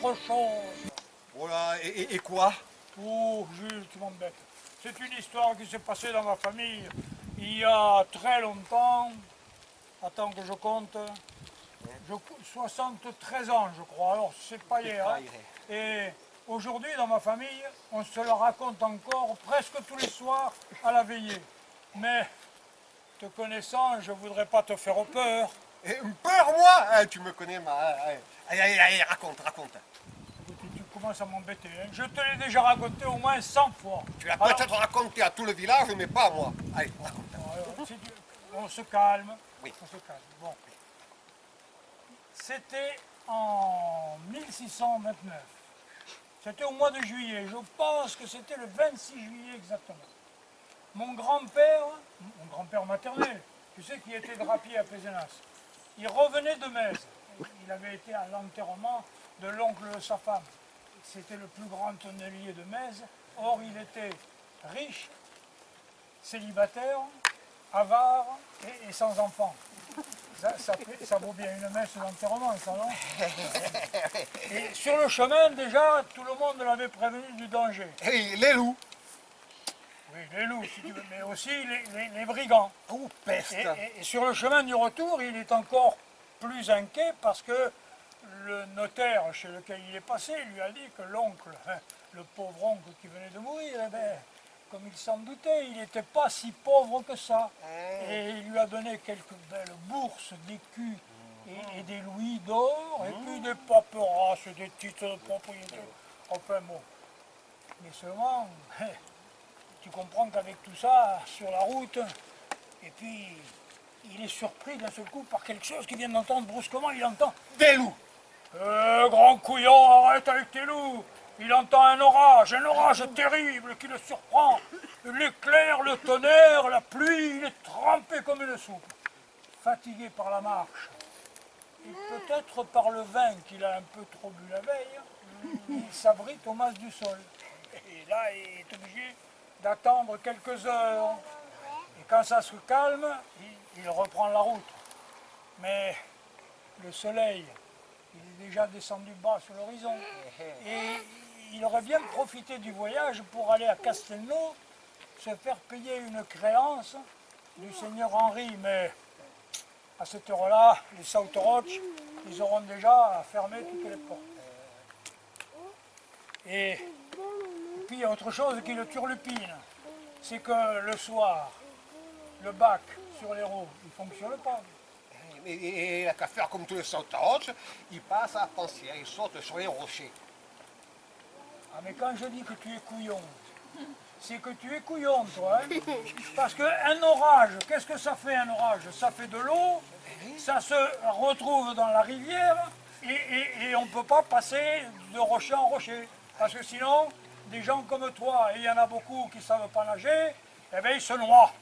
autre chose. Voilà, et quoi? Oh, Jules, tu m'embêtes. C'est une histoire qui s'est passée dans ma famille il y a très longtemps. Attends que je compte. 73 ans, je crois. Alors, c'est pas hier. Hein. Et aujourd'hui, dans ma famille, on se le raconte encore presque tous les soirs à la veillée. Mais, te connaissant, je voudrais pas te faire peur. Peur, moi? Tu me connais, allez, raconte. Tu commences à m'embêter. Hein. Je te l'ai déjà raconté au moins 100 fois. Tu l'as peut-être raconté à tout le village, mais pas à moi. Allez, raconte. On se calme. Oui. On se calme. Bon. C'était en 1629. C'était au mois de juillet. Je pense que c'était le 26 juillet exactement. Mon grand-père maternel, tu sais, qui était drapier à Pézenas, il revenait de Metz. Il avait été à l'enterrement de l'oncle de sa femme. C'était le plus grand tonnelier de Metz. Or, il était riche, célibataire, avare et sans enfant. Ça vaut bien une messe d'enterrement, ça, non? Et sur le chemin, déjà, tout le monde l'avait prévenu du danger. Et les loups? Oui, les loups, si tu veux, mais aussi les brigands. Oh, peste! Et sur le chemin du retour, il est encore plus inquiet parce que le notaire chez lequel il est passé lui a dit que l'oncle, le pauvre oncle qui venait de mourir, eh ben, comme il s'en doutait, il n'était pas si pauvre que ça. Et il lui a donné quelques belles bourses d'écus et des louis d'or, et puis des paperasses, des titres de propriété. Enfin bon. Mais seulement, tu comprends qu'avec tout ça, sur la route, et puis il est surpris d'un seul coup par quelque chose qu'il vient d'entendre brusquement, il entend Des loups! Grand couillon, arrête avec tes loups! Il entend un orage terrible qui le surprend. L'éclair, le tonnerre, la pluie, il est trempé comme une soupe. Fatigué par la marche, et peut-être par le vin qu'il a un peu trop bu la veille, il s'abrite au mas du sol. Et là, il est obligé d'attendre quelques heures. Et quand ça se calme, il reprend la route. Mais le soleil, il est déjà descendu bas sur l'horizon. Et il aurait bien profité du voyage pour aller à Castelnau, se faire payer une créance du seigneur Henri. Mais à cette heure-là, les Sauterotch, ils auront déjà fermé toutes les portes. Et puis il y a autre chose qui le turlupine, c'est que le soir, le bac sur les roues, il ne fonctionne pas. Et il a qu'à faire comme tous les sauterelles, il passe à la pensière, il saute sur les rochers. Ah mais quand je dis que tu es couillon, c'est que tu es couillon toi. Hein. Parce qu'un orage, qu'est-ce que ça fait un orage? Ça fait de l'eau, ça se retrouve dans la rivière et on ne peut pas passer de rocher en rocher. Parce que sinon, des gens comme toi, et il y en a beaucoup qui ne savent pas nager, eh bien ils se noient.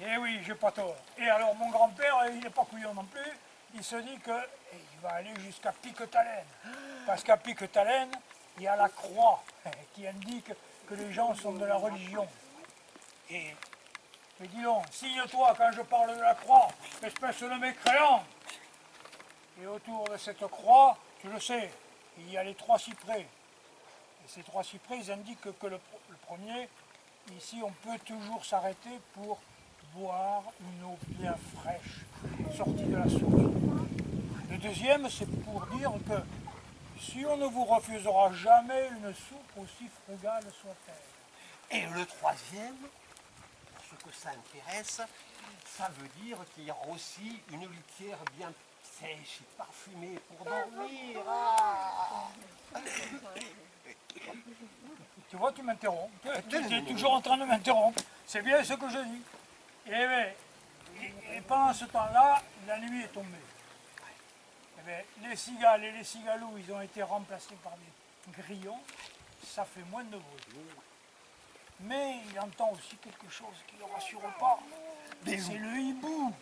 Eh oui, j'ai pas tort. Et alors mon grand-père, il n'est pas couillon non plus, il se dit qu'il va aller jusqu'à Piquetalène. Parce qu'à Piquetalène, il y a la croix qui indique que les gens sont de la religion. Et dis donc, signe-toi quand je parle de la croix, espèce de mécréant. Et autour de cette croix, tu le sais, il y a les 3 cyprès. Et ces 3 cyprès, ils indiquent que le premier, ici, on peut toujours s'arrêter pour boire une eau bien fraîche, sortie de la source. Le deuxième, c'est pour dire que si on ne vous refusera jamais une soupe aussi frugale soit-elle. Et le troisième, pour ce que ça intéresse, ça veut dire qu'il y aura aussi une litière bien sèche et parfumée pour dormir. Tu vois, tu m'interromps. Tu es toujours en train de m'interrompre. C'est bien ce que je dis. Et pendant ce temps-là, la nuit est tombée. Et bien, les cigales et les cigalous, ils ont été remplacés par des grillons. Ça fait moins de bruit. Mais il entend aussi quelque chose qui ne le rassure pas. C'est le hibou.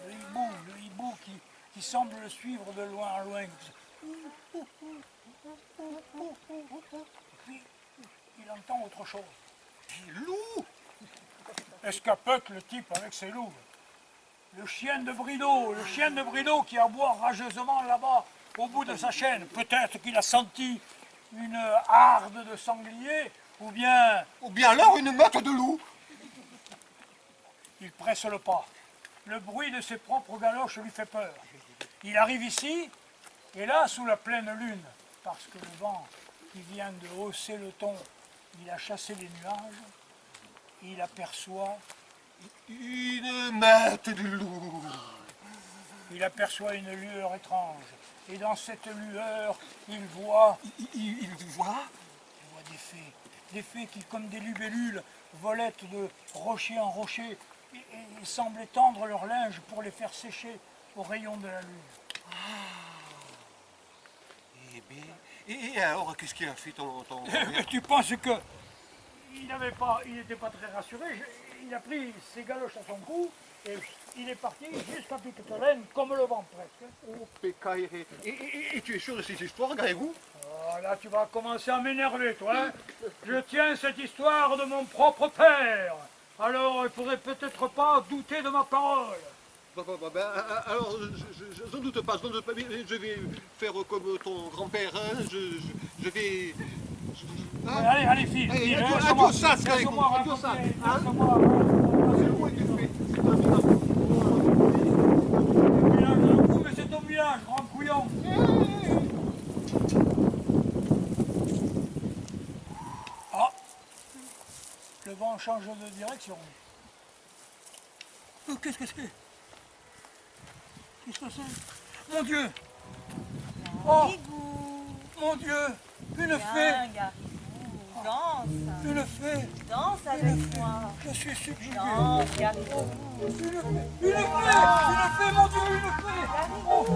Le hibou qui semble le suivre de loin en loin. Et puis, il entend autre chose. Des loups! Escapote le type avec ses loups. le chien de Brideau qui aboie rageusement là-bas au bout de sa chaîne. Peut-être qu'il a senti une harde de sanglier, ou bien alors une meute de loups. il presse le pas. Le bruit de ses propres galoches lui fait peur. Il arrive ici, et là, sous la pleine lune, parce que le vent qui vient de hausser le ton, il a chassé les nuages, il aperçoit Une meute de loups. Il aperçoit une lueur étrange. Et dans cette lueur, il voit Il voit des fées qui, comme des libellules, volettent de rocher en rocher et semblent étendre leur linge pour les faire sécher aux rayons de la lune. Eh bien, et alors, qu'est-ce qu'il a fait ton Et tu penses que il n'était pas très rassuré. Il a pris ses galoches à son cou et il est parti jusqu'à Piquetolaine, comme le vent presque. Oh, pécaïré. Et tu es sûr de cette histoire, Grégou? Oh, là, tu vas commencer à m'énerver, toi. Hein. Je tiens cette histoire de mon propre père. Alors, il ne faudrait peut-être pas douter de ma parole. Alors, je n'en doute pas, mais je vais faire comme ton grand-père, hein, je vais... Ouais, allez, file. Allez, File, adieu, ça, Grégou, laisse-moi adieu, ça, raconter, hein. laisse-moi C'est le moins que tu fais. village de coup, mais c'est ton village, grand couillon. Ah, le vent change de direction. Qu'est-ce que c'est? Qu'est-ce que c'est? Mon Dieu! Oh, mon Dieu! Une fée! Garrigou, danse, Une fée! danse avec moi. Je suis subjugué! Danse, Garrigou. Une fée, mon Dieu, une fée! Oh.